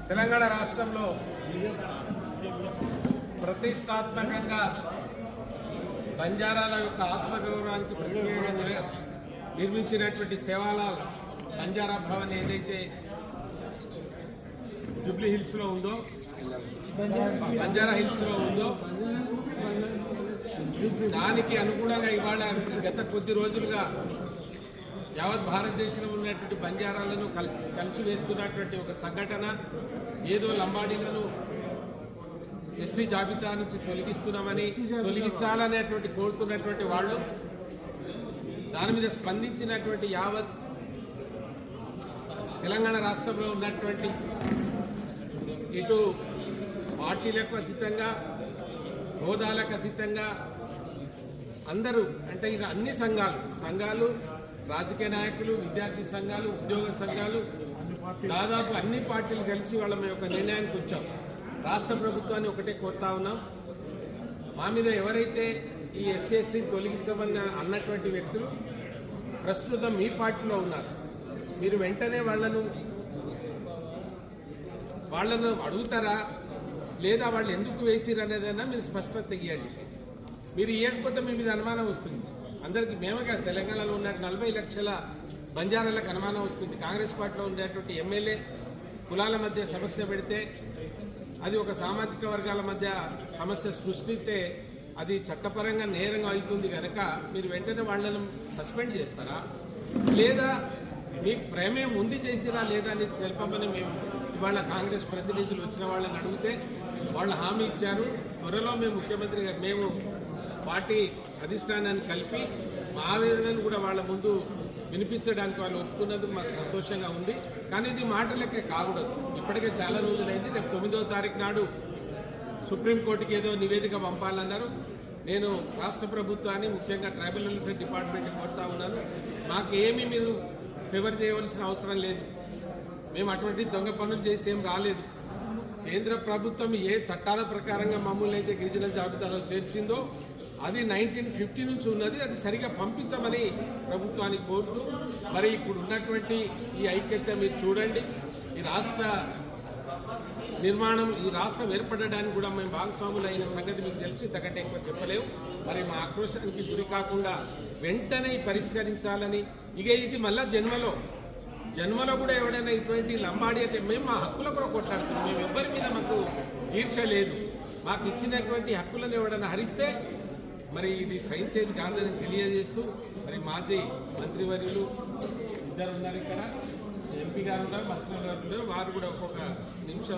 తెలంగాణ రాష్ట్రంలో ప్రతిష్టాత్మకంగా బంజారాల యొక్క ఆత్మగౌరవానికి ప్రత్యేకంగా నిర్మించినటువంటి సేవాలాల్ బంజారా భవన్ ఏదైతే జూబ్లీ హిల్స్లో ఉందో, బంజారా హిల్స్లో ఉందో, దానికి అనుగుణంగా ఇవాళ గత కొద్ది రోజులుగా యావత్ భారతదేశంలో ఉన్నటువంటి బంజారాలను కలిసి వేస్తున్నటువంటి ఒక సంఘటన, ఏదో లంబాడీలను ఎస్టీ జాబితా నుంచి తొలగిస్తున్నామని, తొలగించాలనేటువంటి కోరుతున్నటువంటి వాళ్ళు దాని మీద స్పందించినటువంటి యావత్ తెలంగాణ రాష్ట్రంలో ఉన్నటువంటి ఇటు పార్టీలకు అతీతంగా, హోదాలకు అతీతంగా అందరూ, అంటే ఇక అన్ని సంఘాలు, రాజకీయ నాయకులు, విద్యార్థి సంఘాలు, ఉద్యోగ సంఘాలు, దాదాపు అన్ని పార్టీలు కలిసి వాళ్ళ మేము ఒక నిర్ణయానికి వచ్చాం. రాష్ట్ర ప్రభుత్వాన్ని ఒకటే కోరుతా ఉన్నాం, మా మీద ఎవరైతే ఈ ఎస్సీ ఎస్టీని తొలగించమని అన్నటువంటి వ్యక్తులు ప్రస్తుతం మీ పార్టీలో ఉన్నారు, మీరు వెంటనే వాళ్ళను అడుగుతారా లేదా వాళ్ళు ఎందుకు వేసిరు అనేదైనా మీరు స్పష్టత ఇవ్వండి. మీరు ఇవ్వకపోతే మీ మీద అనుమానం వస్తుంది. అందరికీ మేమే కాదు, తెలంగాణలో ఉన్న 40 లక్షల బంజారాలకు అనుమానం వస్తుంది. కాంగ్రెస్ పార్టీలో ఉండేటువంటి ఎమ్మెల్యే కులాల మధ్య సమస్య పెడితే, అది ఒక సామాజిక వర్గాల మధ్య సమస్య సృష్టిస్తే అది చట్టపరంగా నేరంగా అవుతుంది కనుక మీరు వెంటనే వాళ్ళను సస్పెండ్ చేస్తారా, లేదా మీకు ప్రమేయం ఉంది చేసిరా లేదా అని తెలపమని మేము ఇవాళ కాంగ్రెస్ ప్రతినిధులు వచ్చిన వాళ్ళని అడిగితే వాళ్ళు హామీ ఇచ్చారు. త్వరలో మేము ముఖ్యమంత్రి గారు, మేము పార్టీ అధిష్టానాన్ని కలిపి మా ఆవేదనను కూడా వాళ్ళ ముందు వినిపించడానికి వాళ్ళు ఒప్పుకున్నందుకు మాకు సంతోషంగా ఉంది. కానీ ఇది మాటలకే కాకూడదు. ఇప్పటికే చాలా రోజులైంది. రేపు 9వ తారీఖు నాడు సుప్రీంకోర్టుకి ఏదో నివేదిక పంపాలన్నారు. నేను రాష్ట్ర ప్రభుత్వాన్ని, ముఖ్యంగా ట్రైబల్ వెల్ఫేర్ డిపార్ట్మెంట్ని కోరుతా ఉన్నాను, మాకు ఏమీ మీరు ఫేవర్ చేయవలసిన అవసరం లేదు. మేము అటువంటి దొంగ పనులు చేసి ఏం రాలేదు. కేంద్ర ప్రభుత్వం ఏ చట్టాల ప్రకారంగా మమ్మల్ని అయితే గిరిజన జాబితాలో చేర్చిందో అది 1950 నుంచి ఉన్నది, అది సరిగా పంపించమని ప్రభుత్వానికి కోరుతూ, మరి ఇప్పుడు ఉన్నటువంటి ఈ ఐక్యత మీరు చూడండి. ఈ రాష్ట్ర నిర్మాణం, ఈ రాష్ట్రం ఏర్పడడానికి కూడా మేము భాగస్వాములు అయిన సంగతి మీకు తెలిసి ఇంతకంటే ఎక్కువ చెప్పలేము. మరి మా ఆక్రోశానికి గురి కాకుండా వెంటనే పరిష్కరించాలని, ఇక ఇది మళ్ళా జన్మలో కూడా ఎవడైనా ఇటువంటి లంబాడి అంటే మేము మా హక్కుల కూడా కొట్లాడుతున్నాం. మేము ఎవ్వరి మీద మాకు ఈర్ష్య లేదు. మాకు ఇచ్చినటువంటి హక్కులను ఎవడైనా హరిస్తే మరి ఇది సహించేది కాదని తెలియజేస్తూ, మరి మాజీ మంత్రివర్యులు ఇద్దరు ఉన్నారు, ఇక్కడ ఎంపీ గారు ఉన్నారు, మంత్రి గారు ఉన్నారు, వారు కూడా ఒక 2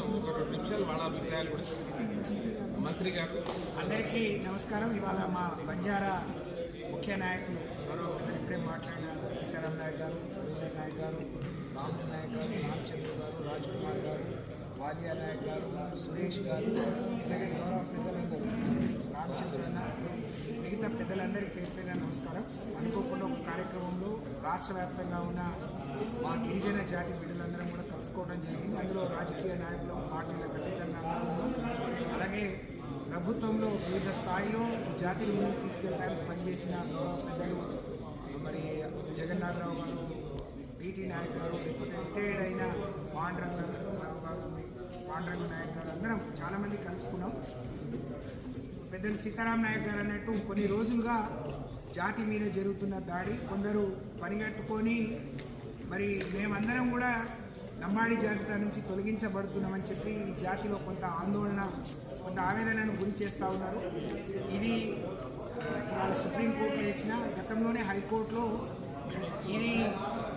నిమిషాలు వాళ్ళ అభిప్రాయాలు కూడా. మంత్రి గారు అందరికీ నమస్కారం. ఇవాళ మా బంజారా ముఖ్య నాయకులు గౌరవ ఇప్పుడే మాట్లాడిన సీతారాం నాయక్ గారు, రవీందర్ నాయక్ గారు, రాము నాయక్ గారు, రామచంద్ర గారు, రాజ్ కుమార్ గారు, వాలియా నాయక్ గారు, సురేష్ గారు, అలాగే గౌరవ పెద్దలందరూ రామచంద్రన్న, మిగతా పెద్దలందరికీ పేరు నమస్కారం. అనుకోకుండా ఒక కార్యక్రమంలో రాష్ట్ర వ్యాప్తంగా ఉన్న మా గిరిజన జాతి బిడ్డలందరం కూడా కలుసుకోవడం జరిగింది. అందులో రాజకీయ నాయకులు, పార్టీలకు అతీతంగా అలాగే ప్రభుత్వంలో వివిధ స్థాయిలో జాతిని ముందుకు తీసుకెళ్ళడానికి పనిచేసిన గౌరవ పెద్దలు మరి జగన్నాథరావు గారు, బీటీ నాయక్ గారు, లేకపోతే రిటైర్డ్ అయిన పాండురంగ నాయక్ గారు, అందరం చాలామంది కలుసుకున్నాం. పెద్దలు సీతారాం నాయక్ గారు అన్నట్టు కొన్ని రోజులుగా జాతి మీద జరుగుతున్న దాడి కొందరు పనిగట్టుకొని మరి మేమందరం కూడా లంబాడి జాబితా నుంచి తొలగించబడుతున్నామని చెప్పి ఈ జాతిలో కొంత ఆందోళన, కొంత ఆవేదనను గురి చేస్తూ ఉన్నారు. ఇది ఇవాళ సుప్రీంకోర్టులో వేసిన, గతంలోనే హైకోర్టులో ఇది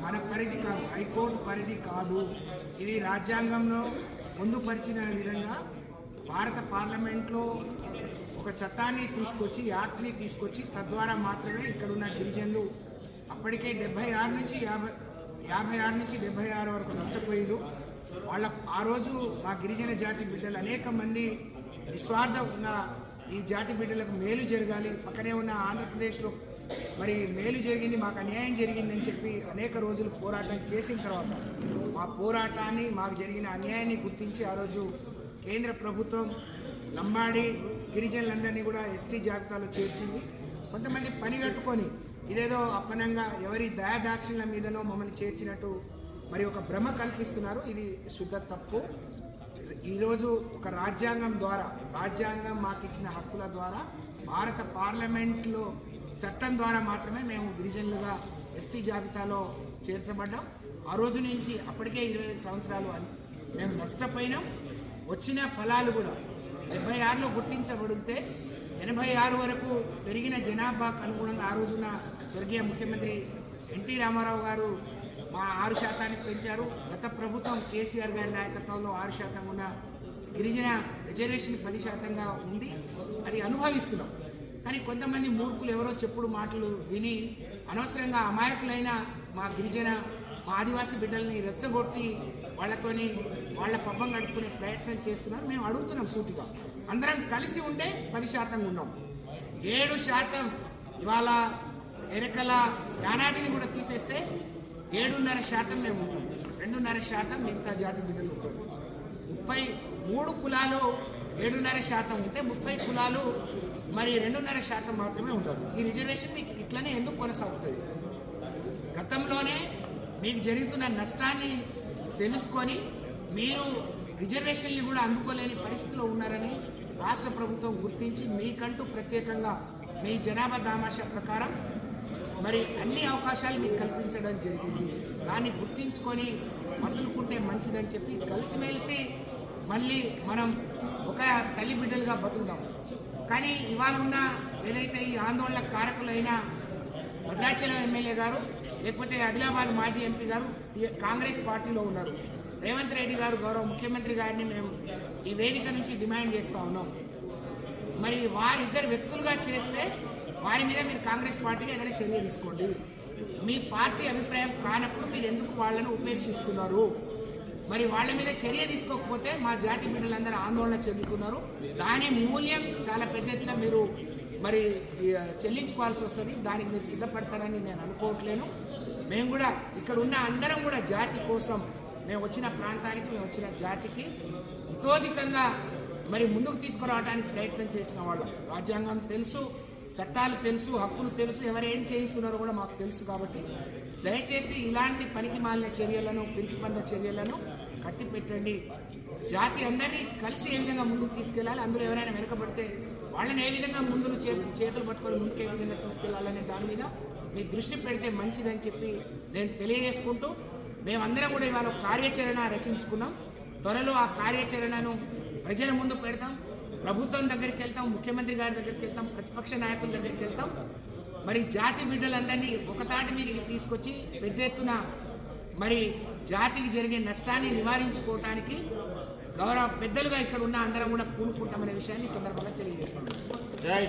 మన పరిధి కాదు, హైకోర్టు పరిధి కాదు, ఇది రాజ్యాంగంలో పొందుపరిచిన విధంగా భారత పార్లమెంట్లో ఒక చట్టాన్ని తీసుకొచ్చి, యాక్ట్ని తీసుకొచ్చి, తద్వారా మాత్రమే ఇక్కడున్న గిరిజనులు అప్పటికే 76 నుంచి 76 వరకు నష్టపోయారు. వాళ్ళ ఆ రోజు మా గిరిజన జాతి బిడ్డలు అనేక మంది నిస్వార్థంగా ఈ జాతి బిడ్డలకు మేలు జరగాలి, పక్కనే ఉన్న ఆంధ్రప్రదేశ్లో మరి మేలు జరిగింది, మాకు అన్యాయం జరిగిందని చెప్పి అనేక రోజులు పోరాటం చేసిన తర్వాత మా పోరాటాన్ని, మాకు జరిగిన అన్యాయాన్ని గుర్తించి ఆ రోజు కేంద్ర ప్రభుత్వం లంబాడి గిరిజనులందరినీ కూడా ఎస్టీ జాబితాలో చేర్చింది. కొంతమంది పని కట్టుకొని ఇదేదో అప్పనంగా ఎవరి దయాదాక్షిణ్యాల మీదనో మమ్మల్ని చేర్చినట్టు మరి ఒక భ్రమ కల్పిస్తున్నారు. ఇది శుద్ధ తప్పు. ఈరోజు ఒక రాజ్యాంగం ద్వారా, రాజ్యాంగం మాకు ఇచ్చిన హక్కుల ద్వారా, భారత పార్లమెంట్లో చట్టం ద్వారా మాత్రమే మేము గిరిజనులుగా ఎస్టీ జాబితాలో చేర్చబడ్డాం. ఆ రోజు నుంచి అప్పటికే 25 సంవత్సరాలు మేము నష్టపోయినాం. వచ్చిన ఫలాలు కూడా 76లో గుర్తించబడితే 86 వరకు పెరిగిన జనాభాకు అనుగుణంగా ఆ రోజున స్వర్గీయ ముఖ్యమంత్రి ఎన్టీ రామారావు గారు మా 6% పెంచారు. గత ప్రభుత్వం కేసీఆర్ గారి నాయకత్వంలో 6% ఉన్న గిరిజన రిజర్వేషన్ 10%గా ఉంది. అది అనుభవిస్తున్నాం. కానీ కొంతమంది మూర్ఖులు ఎవరో చెప్పుడు మాటలు విని అనవసరంగా అమాయకులైన మా గిరిజన, మా ఆదివాసీ బిడ్డల్ని రెచ్చగొట్టి వాళ్ళతోని వాళ్ళ పబ్బం గడుపుకునే ప్రయత్నం చేస్తున్నారు. మేము అడుగుతున్నాం సూటిగా, అందరం కలిసి ఉంటే 10% ఉన్నాం. 7% ఇవాళ ఎరకల యానాదిని కూడా తీసేస్తే 7.5% మేము ఉంటాం. 2.5% మిగతా జాతి బిడ్డలు ఉంటారు. 33 కులాలు 7.5% ఉంటే 30 కులాలు మరి 2.5% మాత్రమే ఉంటారు. ఈ రిజర్వేషన్ మీకు ఇట్లనే ఎందుకు కొనసాగుతుంది? గతంలోనే మీకు జరుగుతున్న నష్టాన్ని తెలుసుకొని మీరు రిజర్వేషన్ని కూడా అందుకోలేని పరిస్థితిలో ఉన్నారని రాష్ట్ర ప్రభుత్వం గుర్తించి మీకంటూ ప్రత్యేకంగా మీ జనాభా దామాషా ప్రకారం మరి అన్ని అవకాశాలు మీకు కల్పించడం జరిగింది. దాన్ని గుర్తించుకొని మసులుకుంటే మంచిదని చెప్పి కలిసిమెలిసి మళ్ళీ మనం ఒక తల్లి బిడ్డలుగా బతుకుదాం. కానీ ఇవాళ ఉన్న ఏదైతే ఈ ఆందోళన కారకులైన భద్రాచలం ఎమ్మెల్యే గారు, లేకపోతే ఆదిలాబాద్ మాజీ ఎంపీ గారు కాంగ్రెస్ పార్టీలో ఉన్నారు. రేవంత్ రెడ్డి గారు గౌరవ ముఖ్యమంత్రి గారిని మేము ఈ వేదిక నుంచి డిమాండ్ చేస్తూ ఉన్నాం. మరి వారిద్దరు వ్యక్తులుగా చేస్తే వారి మీద మీరు కాంగ్రెస్ పార్టీకి ఏదైనా చర్య తీసుకోండి. మీ పార్టీ అభిప్రాయం కానప్పుడు మీరు ఎందుకు వాళ్ళను ఉపేక్షిస్తున్నారు? మరి వాళ్ళ మీద చర్య తీసుకోకపోతే మా జాతి బిడ్డలందరూ ఆందోళన చెందుతున్నారు. దాని మూల్యం చాలా పెద్ద ఎత్తున మీరు మరి చెల్లించుకోవాల్సి వస్తుంది. దానికి మీరు సిద్ధపడతారని నేను అనుకోవట్లేను. మేము కూడా ఇక్కడ ఉన్న అందరం కూడా జాతి కోసం, మేము వచ్చిన ప్రాంతానికి, మేము వచ్చిన జాతికి హితోధికంగా మరి ముందుకు తీసుకురావడానికి ప్రయత్నం చేసిన వాళ్ళం. రాజ్యాంగం తెలుసు, చట్టాలు తెలుసు, హక్కులు తెలుసు, ఎవరు ఏం చేయిస్తున్నారో కూడా మాకు తెలుసు. కాబట్టి దయచేసి ఇలాంటి పనికి మాలిన చర్యలను, పిరికిపంద చర్యలను కట్టి పెట్టండి. జాతి అందరినీ కలిసి ఏ విధంగా ముందుకు తీసుకెళ్ళాలి, అందులో ఎవరైనా వెనకబడితే వాళ్ళని ఏ విధంగా ముందు చేతులు పట్టుకొని ముందుకు ఏ విధంగా తీసుకెళ్లాలనే దాని మీద మీ దృష్టి పెడితే మంచిదని చెప్పి నేను తెలియజేసుకుంటూ, మేమందరం కూడా ఇవాళ కార్యాచరణ రచించుకున్నాం. త్వరలో ఆ కార్యాచరణను ప్రజల ముందు పెడతాం. ప్రభుత్వం దగ్గరికి వెళ్తాం, ముఖ్యమంత్రి గారి దగ్గరికి వెళ్తాం, ప్రతిపక్ష నాయకుల దగ్గరికి వెళ్తాం. మరి జాతి బిడ్డలందరినీ ఒకతాటి మీదకి తీసుకొచ్చి పెద్ద ఎత్తున మరి జాతికి జరిగే నష్టాన్ని నివారించుకోవటానికి గౌరవ పెద్దలుగా ఇక్కడ ఉన్న అందరం కూడా పూనుకుంటామనే విషయాన్ని ఈ సందర్భంగా తెలియజేస్తాం.